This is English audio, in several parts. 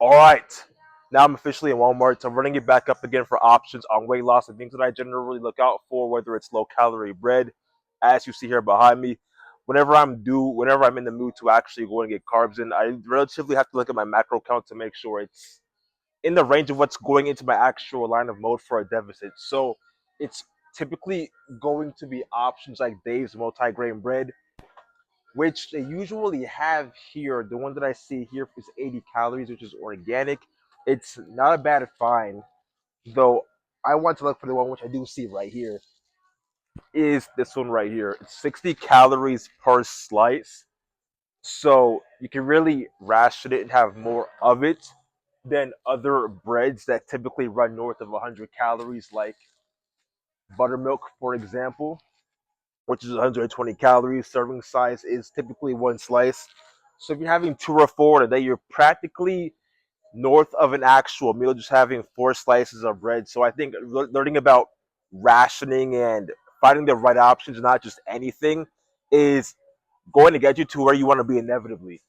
All right. Now I'm officially in Walmart. So I'm running it back up again for options on weight loss and things that I generally look out for, whether it's low calorie bread, as you see here behind me. Whenever I'm in the mood to actually go and get carbs in, I relatively have to look at my macro count to make sure it's in the range of what's going into my actual line of mode for a deficit. So it's typically going to be options like Dave's multi-grain bread, which they usually have here. The one that I see here is 80 calories, which is organic. It's not a bad find, though. I want to look for the one which I do see right here. Is this one right here? It's 60 calories per slice, so you can really ration it and have more of it than other breads that typically run north of 100 calories, like buttermilk, for example, which is 120 calories. Serving size is typically one slice. So if you're having two or four today, you're practically north of an actual meal, just having four slices of bread. So I think learning about rationing and finding the right options, not just anything, is going to get you to where you want to be inevitably.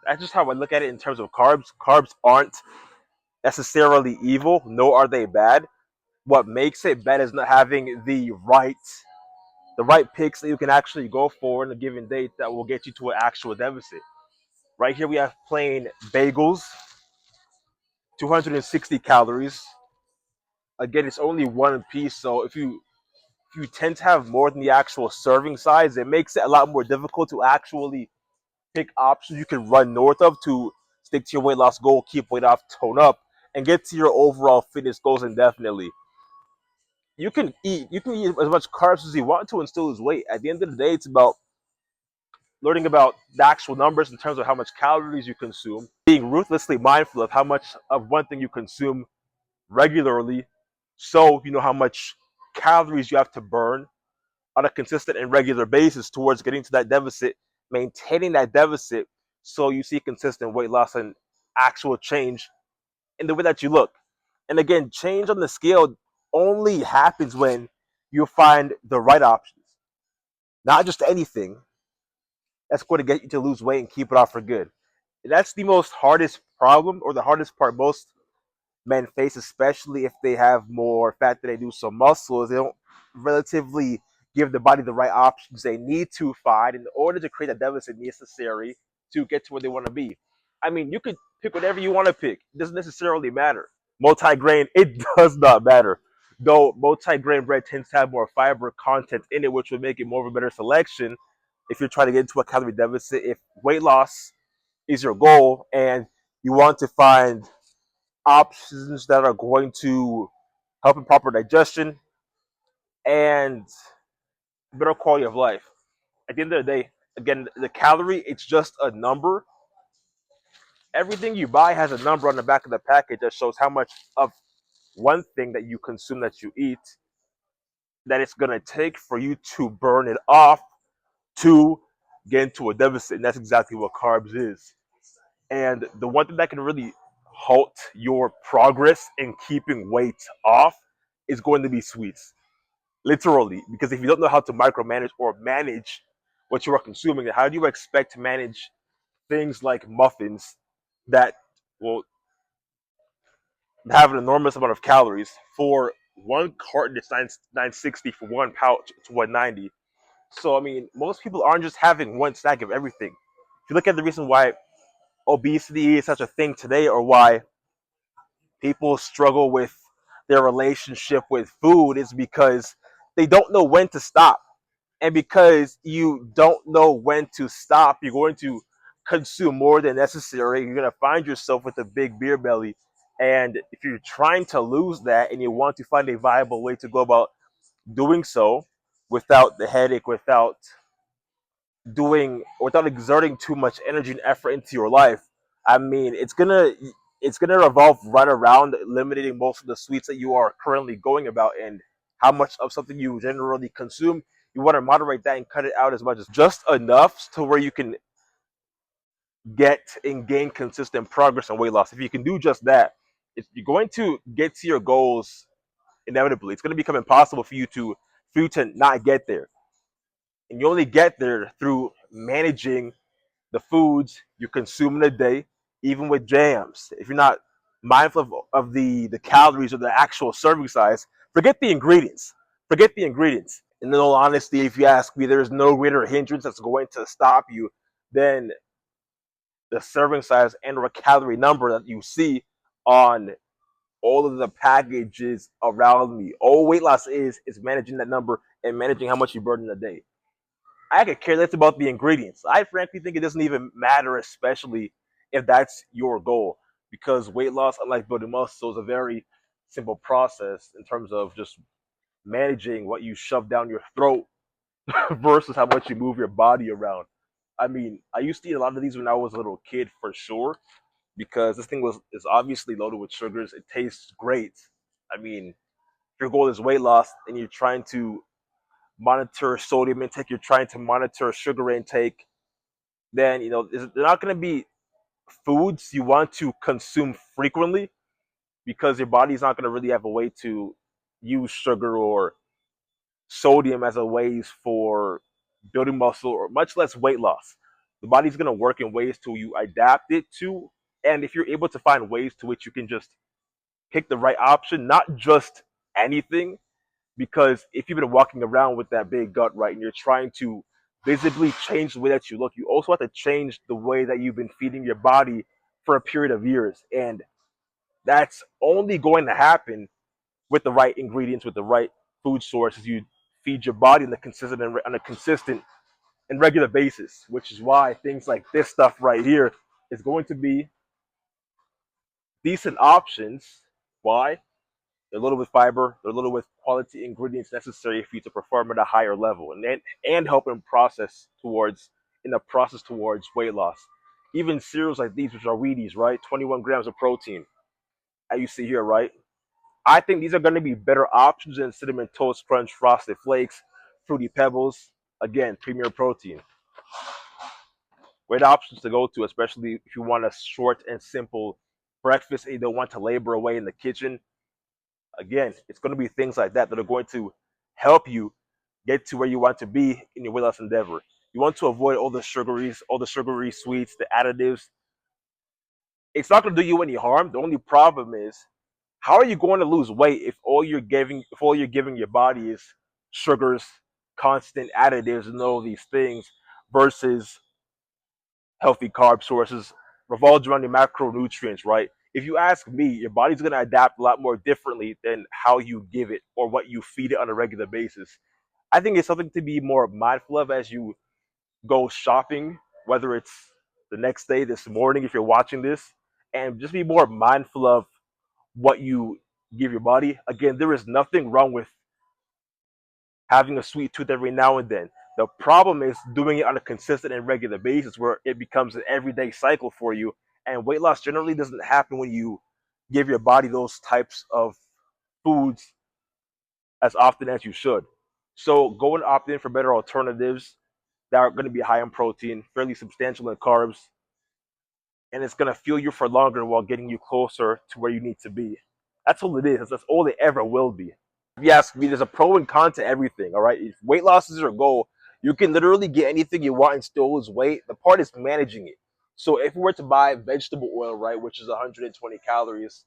That's just how I look at it in terms of carbs. Carbs aren't necessarily evil, nor are they bad. What makes it bad is not having the right picks that you can actually go for in a given day that will get you to an actual deficit. Right here we have plain bagels, 260 calories. Again, it's only one piece, so if you tend to have more than the actual serving size, it makes it a lot more difficult to actually pick options you can run north of to stick to your weight loss goal, keep weight off, tone up, and get to your overall fitness goals indefinitely. You can eat as much carbs as you want to and still lose weight. At the end of the day, it's about learning about the actual numbers in terms of how much calories you consume, being ruthlessly mindful of how much of one thing you consume regularly, so you know how much calories you have to burn on a consistent and regular basis towards getting to that deficit, maintaining that deficit so you see consistent weight loss and actual change in the way that you look. And again, change on the scale only happens when you find the right options, not just anything that's going to get you to lose weight and keep it off for good. And that's the most hardest problem, or the hardest part most men face, especially if they have more fat than they do some muscle, is they don't relatively give the body the right options they need to find in order to create a deficit necessary to get to where they want to be. I mean, you could pick whatever you want to pick. It doesn't necessarily matter. Multi-grain, it does not matter. Though multi-grain bread tends to have more fiber content in it, which would make it more of a better selection if you're trying to get into a calorie deficit. If weight loss is your goal and you want to find options that are going to help in proper digestion and better quality of life. At the end of the day, again, the calorie, it's just a number. Everything you buy has a number on the back of the package that shows how much of one thing that you consume, that you eat, that it's going to take for you to burn it off to get into a deficit. And that's exactly what carbs is. And the one thing that can really halt your progress in keeping weight off is going to be sweets. Literally. Because if you don't know how to micromanage or manage what you are consuming, how do you expect to manage things like muffins that will have an enormous amount of calories? For one carton, it's 960. For one pouch, it's 190. So, I mean, most people aren't just having one snack of everything. If you look at the reason why obesity is such a thing today, or why people struggle with their relationship with food, is because they don't know when to stop. And because you don't know when to stop, you're going to consume more than necessary. You're going to find yourself with a big beer belly. And if you're trying to lose that and you want to find a viable way to go about doing so without the headache, without exerting too much energy and effort into your life, I mean, it's gonna revolve right around eliminating most of the sweets that you are currently going about, and how much of something you generally consume. You want to moderate that and cut it out as much as just enough to where you can get and gain consistent progress on weight loss. If you can do just that, you're going to get to your goals inevitably. It's going to become impossible for you to not get there, and you only get there through managing the foods you consume in a day, even with jams. If you're not mindful of the calories or the actual serving size, forget the ingredients. Forget the ingredients. In all honesty, if you ask me, there's no greater hindrance that's going to stop you than the serving size and or calorie number that you see on all of the packages around me. All weight loss is managing that number and managing how much you burn in a day. I could care less about the ingredients. I frankly think it doesn't even matter, especially if that's your goal, because weight loss, unlike building muscle, is a very simple process in terms of just managing what you shove down your throat versus how much you move your body around. I mean, I used to eat a lot of these when I was a little kid for sure, because this thing was is obviously loaded with sugars. It tastes great. I mean, if your goal is weight loss and you're trying to monitor sodium intake, you're trying to monitor sugar intake, then they're not going to be foods you want to consume frequently because your body's not going to really have a way to use sugar or sodium as a ways for building muscle or much less weight loss. The body's going to work in ways to you adapt it to, and if you're able to find ways to which you can just pick the right option, not just anything, because if you've been walking around with that big gut, right, and you're trying to visibly change the way that you look, you also have to change the way that you've been feeding your body for a period of years. And that's only going to happen with the right ingredients, with the right food sources. You feed your body on a consistent and regular basis, which is why things like this stuff right here is going to be decent options. Why? They're loaded with fiber. They're loaded with quality ingredients necessary for you to perform at a higher level, and help in the process towards weight loss. Even cereals like these, which are Wheaties, right? 21 grams of protein, as you see here, right? I think these are going to be better options than Cinnamon Toast Crunch, Frosted Flakes, Fruity Pebbles. Again, premier protein. Great options to go to, especially if you want a short and simple breakfast and you don't want to labor away in the kitchen. Again, it's going to be things like that that are going to help you get to where you want to be in your weight loss endeavor. You want to avoid all the sugary sweets, the additives. It's not going to do you any harm. The only problem is, how are you going to lose weight if all you're giving your body is sugars, constant additives, and all these things, versus healthy carb sources revolves around the macronutrients, right? If you ask me, your body's going to adapt a lot more differently than how you give it or what you feed it on a regular basis. I think it's something to be more mindful of as you go shopping, whether it's the next day, this morning, if you're watching this, and just be more mindful of what you give your body. Again, there is nothing wrong with having a sweet tooth every now and then. The problem is doing it on a consistent and regular basis where it becomes an everyday cycle for you. And weight loss generally doesn't happen when you give your body those types of foods as often as you should. So go and opt in for better alternatives that are going to be high in protein, fairly substantial in carbs, and it's going to fuel you for longer while getting you closer to where you need to be. That's all it is. That's all it ever will be. If you ask me, there's a pro and con to everything. All right, if weight loss is your goal, you can literally get anything you want and still lose weight. The part is managing it. So if we were to buy vegetable oil, right, which is 120 calories,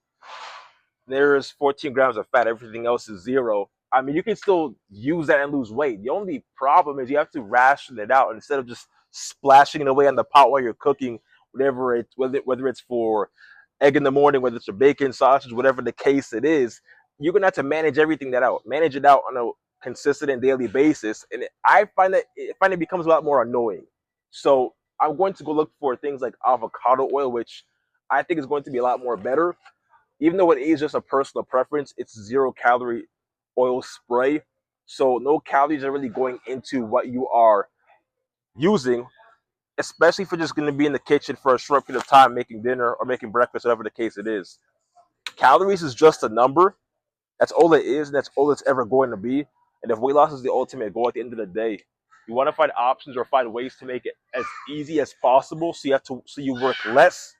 there's 14 grams of fat. Everything else is zero. I mean, you can still use that and lose weight. The only problem is you have to ration it out instead of just splashing it away on the pot while you're cooking, whether it's for egg in the morning, whether it's for bacon, sausage, whatever the case it is. You're gonna have to manage it out on a consistent and daily basis, and I find it becomes a lot more annoying. So I'm going to go look for things like avocado oil, which I think is going to be a lot more better. Even though it is just a personal preference, it's 0 calorie oil spray. So no calories are really going into what you are using, especially if you're just going to be in the kitchen for a short period of time making dinner or making breakfast, whatever the case it is. Calories is just a number. That's all it is, and that's all it's ever going to be. And if weight loss is the ultimate goal at the end of the day, you want to find options or find ways to make it as easy as possible. So you work less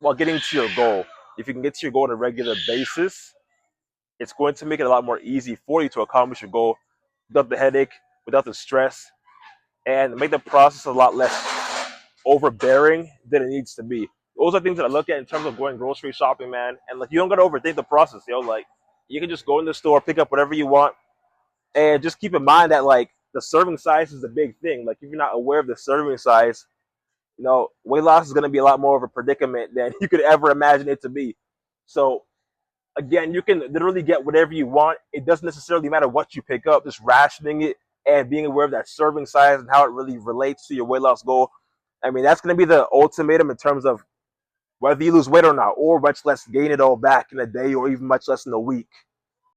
while getting to your goal. If you can get to your goal on a regular basis, it's going to make it a lot more easy for you to accomplish your goal without the headache, without the stress, and make the process a lot less overbearing than it needs to be. Those are things that I look at in terms of going grocery shopping, man. And like, you don't gotta overthink the process, yo. Like, you can just go in the store, pick up whatever you want, and just keep in mind that like the serving size is the big thing. Like, if you're not aware of the serving size, weight loss is gonna be a lot more of a predicament than you could ever imagine it to be. So again, you can literally get whatever you want. It doesn't necessarily matter what you pick up. Just rationing it and being aware of that serving size and how it really relates to your weight loss goal. I mean, that's going to be the ultimatum in terms of whether you lose weight or not, or much less gain it all back in a day or even much less in a week.